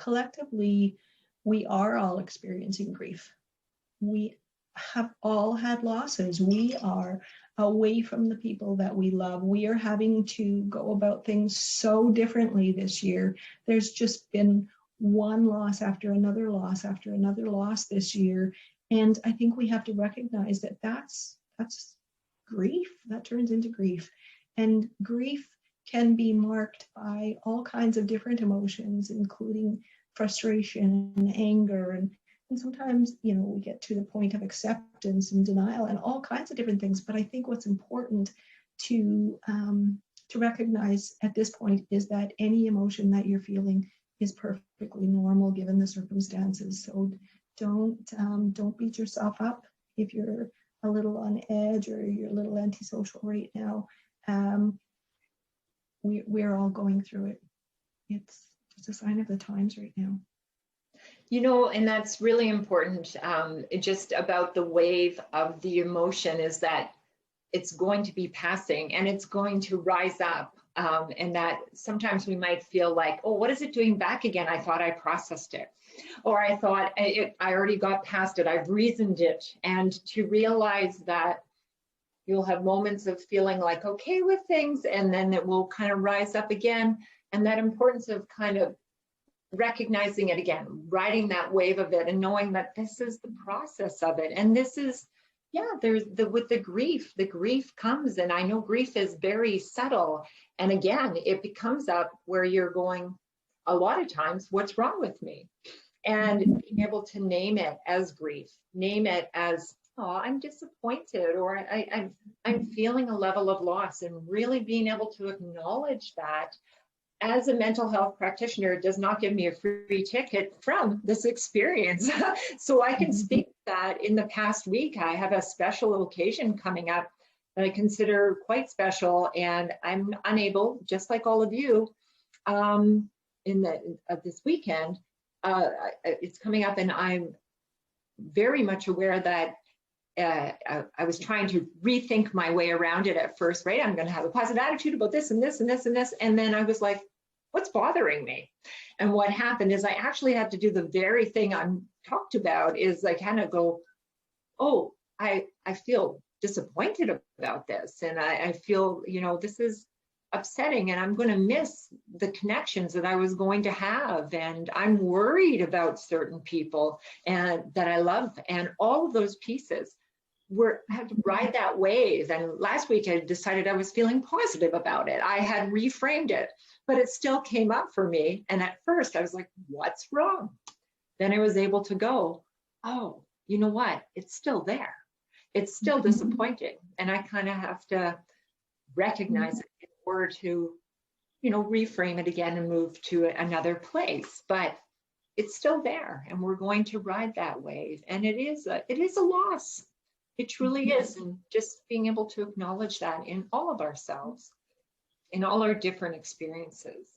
collectively, we are all experiencing grief. We have all had losses. We are away from the people that we love. We are having to go about things so differently this year. There's just been one loss after another loss after another loss this year. And I think we have to recognize that that's grief. That turns into grief. And grief can be marked by all kinds of different emotions, including frustration and anger. And sometimes, you know, we get to the point of acceptance and denial and all kinds of different things. But I think what's important to recognize at this point is that any emotion that you're feeling is perfectly normal given the circumstances. So don't beat yourself up if you're a little on edge or you're a little antisocial right now. We're all going through it. It's just a sign of the times right now. You know, and that's really important. Just about the wave of the emotion is that it's going to be passing and it's going to rise up. And that sometimes we might feel like, oh, what is it doing back again? I thought I processed it. Or I thought I already got past it. I've reasoned it. And to realize that you'll have moments of feeling like okay with things, and then it will kind of rise up again. And that importance of kind of recognizing it again, riding that wave of it and knowing that this is the process of it. And this is, yeah, there's with the grief comes, and I know grief is very subtle. And again, it becomes up where you're going, a lot of times, what's wrong with me? And being able to name it as grief, name it as, oh, I'm disappointed, or I'm feeling a level of loss, and really being able to acknowledge that. As a mental health practitioner, it does not give me a free ticket from this experience. So I can speak that in the past week, I have a special occasion coming up that I consider quite special, and I'm unable, just like all of you, this weekend, it's coming up, and I'm very much aware that I was trying to rethink my way around it at first, right? I'm going to have a positive attitude about this and this and this and this. And then I was like, what's bothering me? And what happened is I actually had to do the very thing I'm talked about, is I kind of go, oh, I feel disappointed about this. And I feel, you know, this is upsetting, and I'm going to miss the connections that I was going to have. And I'm worried about certain people and that I love, and all of those pieces. I had to ride that wave. And last week I decided I was feeling positive about it. I had reframed it, but it still came up for me. And at first I was like, what's wrong? Then I was able to go, oh, you know what? It's still there. It's still disappointing. And I kind of have to recognize it in order to, you know, reframe it again and move to another place. But it's still there, and we're going to ride that wave. And it is a loss. It truly is. And just being able to acknowledge that in all of ourselves, in all our different experiences.